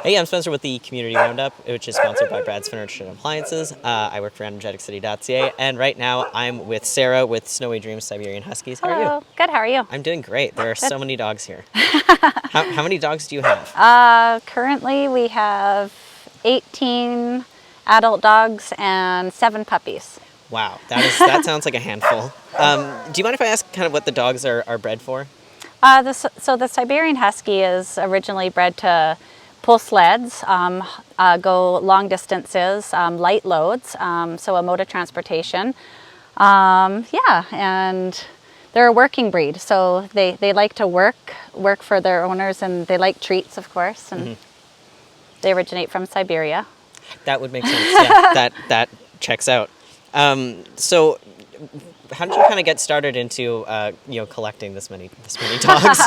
Hey, I'm Spencer with the Community Roundup, which is sponsored by Brad's Furniture and Appliances. I work for energeticcity.ca, and right now I'm with Sarah with Snowy Dream Siberian Huskies. How are Hello. you? Good. How are you? I'm doing great. There are so many dogs here. How many dogs do you have? Currently, we have 18 adult dogs and 7 puppies. Wow, that sounds like a handful. Do you mind if I ask kind of what the dogs are bred for? So the Siberian Husky is originally bred to pull sleds, go long distances, light loads, so a mode of transportation. Yeah, and they're a working breed, so they like to work for their owners, and they like treats, of course, and they originate from Siberia. That would make sense. Yeah, that checks out. So, how did you kind of get started into collecting this many dogs?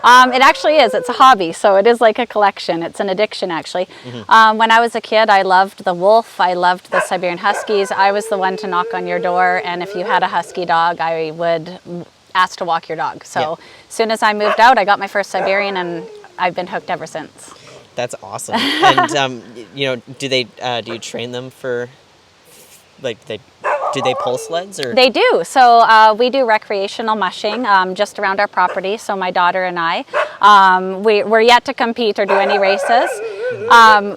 It actually is. It's a hobby, so it is like a collection. It's an addiction, actually. When I was a kid, I loved the wolf. I loved the Siberian Huskies. I was the one to knock on your door, and if you had a husky dog, I would ask to walk your dog. So as soon as I moved out, I got my first Siberian, and I've been hooked ever since. That's awesome. And do you train them for do they pull sleds or? They do. So we do recreational mushing just around our property. So my daughter and I, we're yet to compete or do any races.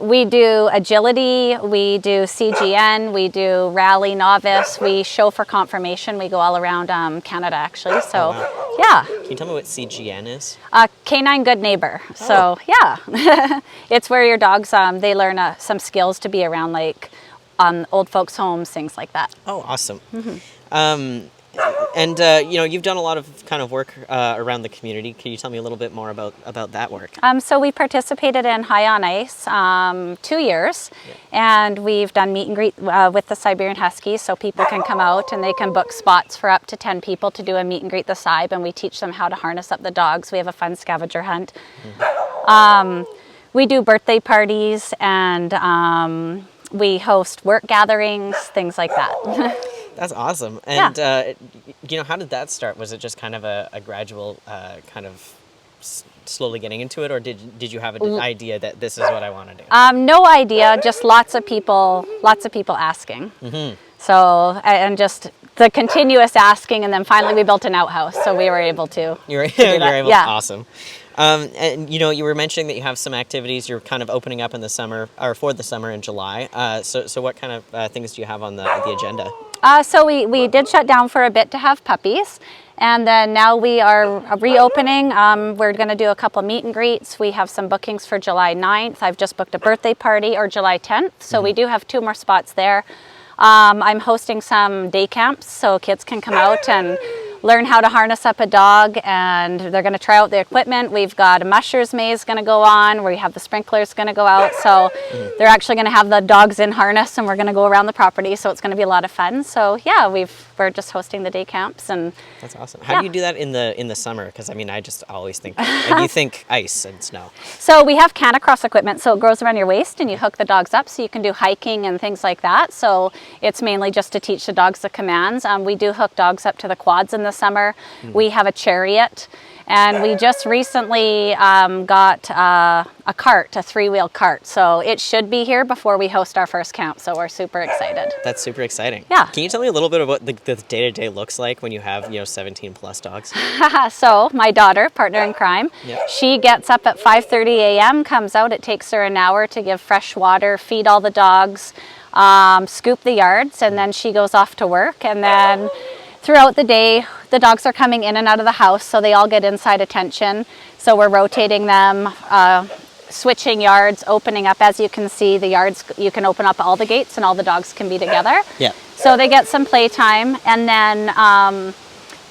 We do agility, we do CGN, we do rally novice, we show for confirmation. We go all around Canada, actually. So, yeah. Can you tell me what CGN is? Canine Good Neighbor. So, yeah. It's where your dogs, they learn some skills to be around, like old folks' homes, things like that. Oh, awesome. You've done a lot of kind of work around the community. Can you tell me a little bit more about that work? So we participated in High on Ice 2 years, and we've done meet and greet with the Siberian Huskies, so people can come out and they can book spots for up to 10 people to do a meet and greet the Sib, and we teach them how to harness up the dogs. We have a fun scavenger hunt. We do birthday parties, and we host work gatherings, things like that. That's awesome. And, how did that start? Was it just kind of a gradual kind of slowly getting into it, or did you have an idea that this is what I want to do? No idea, just lots of people asking. So, and just the continuous asking, and then finally we built an outhouse, so we were able to. You were able. Yeah. Awesome. And you were mentioning that you have some activities you're kind of opening up in the summer, or for the summer in July. So what kind of things do you have on the agenda? So we did shut down for a bit to have puppies, and then now we are reopening. We're going to do a couple meet and greets. We have some bookings for July 9th. I've just booked a birthday party, or July 10th, so we do have 2 more spots there. I'm hosting some day camps, so kids can come out and learn how to harness up a dog, and they're going to try out the equipment. We've got a mushers maze going to go on, where you have the sprinklers going to go out, so they're actually going to have the dogs in harness, and we're going to go around the property, so it's going to be a lot of fun. So yeah, we're just hosting the day camps. And that's awesome. How do you do that in the summer? Because I just always think you think ice and snow. So we have canacross equipment, so it goes around your waist, and you hook the dogs up, so you can do hiking and things like that. So it's mainly just to teach the dogs the commands. We do hook dogs up to the quads in the summer. We have a chariot, and we just recently got a cart, a 3-wheel cart, so it should be here before we host our first camp, so we're super excited. That's super exciting. Yeah. Can you tell me a little bit about what the day-to-day looks like when you have 17 plus dogs? So my daughter, partner in crime, she gets up at 5:30 a.m., comes out. It takes her an hour to give fresh water, feed all the dogs, scoop the yards, and then she goes off to work. And then throughout the day, the dogs are coming in and out of the house, so they all get inside attention. So we're rotating them, switching yards, opening up. As you can see, the yards, you can open up all the gates and all the dogs can be together. Yeah. So they get some playtime, and then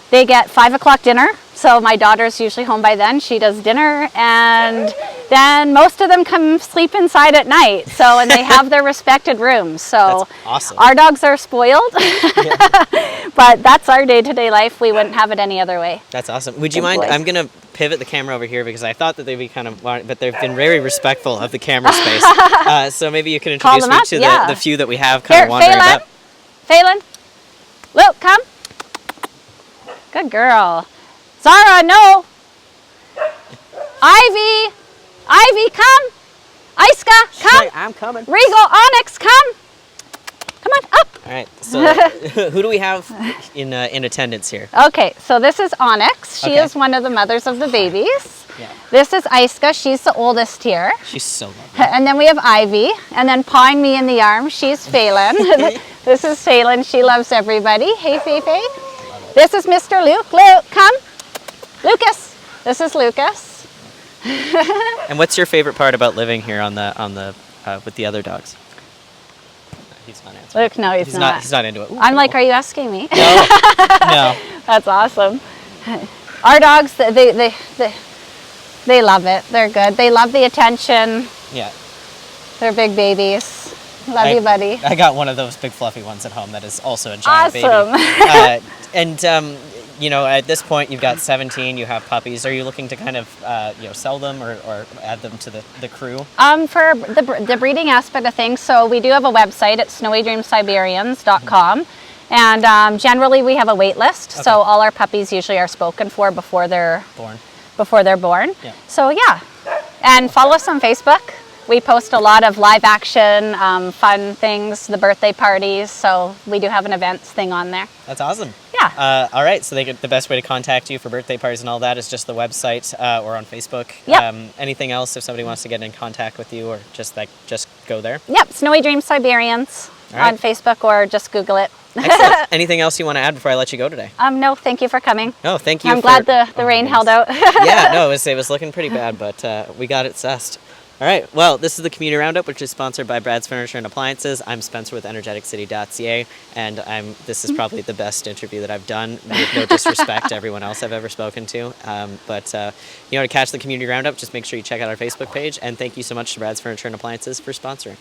they get 5 o'clock dinner. So my daughter's usually home by then. She does dinner, and then most of them come sleep inside at night. So, and they have their respected rooms. So that's awesome. Our dogs are spoiled, but that's our day-to-day life. We wouldn't have it any other way. That's awesome. Would you mind? I'm going to pivot the camera over here because I thought that they'd be kind of, but they've been very respectful of the camera space. So maybe you can introduce me to the few that we have kind of wandering up. Phelan, Luke, come. Good girl. Zara, no. Ivy, come. Iska, come. Right, I'm coming. Regal, Onyx, come. Come on, up. All right. So who do we have in attendance here? Okay, so this is Onyx. She Okay. is one of the mothers of the babies. Yeah. This is Iska. She's the oldest here. She's so lovely. And then we have Ivy. And then pawing me in the arm, she's Phelan. This is Phelan. She loves everybody. Hey, Feifei. This is Mr. Luke. Luke, come. Lucas. This is Lucas. And what's your favorite part about living here on the with the other dogs? He's not answering. Luke, no, he's not. He's not into it. Ooh, I'm like, are you asking me? no, no. That's awesome. Our dogs, they love it. They're good. They love the attention. Yeah. They're big babies. Love you, buddy. I got one of those big fluffy ones at home that is also a giant Awesome. baby. And you know, at this point you've got 17. You have puppies. Are you looking to kind of sell them or add them to the crew? For the breeding aspect of things, so we do have a website at snowydreamsiberians.com. And generally we have a wait list. Okay. So all our puppies usually are spoken for before they're born. Yeah. So yeah. And follow us on Facebook. We post a lot of live action, fun things, the birthday parties. So we do have an events thing on there. That's awesome. Yeah. All right. So the best way to contact you for birthday parties and all that is just the website or on Facebook. Yep. Anything else if somebody wants to get in contact with you or just go there? Yep. Snowy Dream Siberians All right. on Facebook or just Google it. Excellent. Anything else you want to add before I let you go today? No, thank you for coming. No, thank you. I'm glad the rain held out. Yeah, no, it was looking pretty bad, but we got it sussed. All right, well, this is the Community Roundup, which is sponsored by Brad's Furniture and Appliances. I'm Spencer with energeticcity.ca, and this is probably the best interview that I've done, with no disrespect to everyone else I've ever spoken to. But to catch the Community Roundup, just make sure you check out our Facebook page, and thank you so much to Brad's Furniture and Appliances for sponsoring.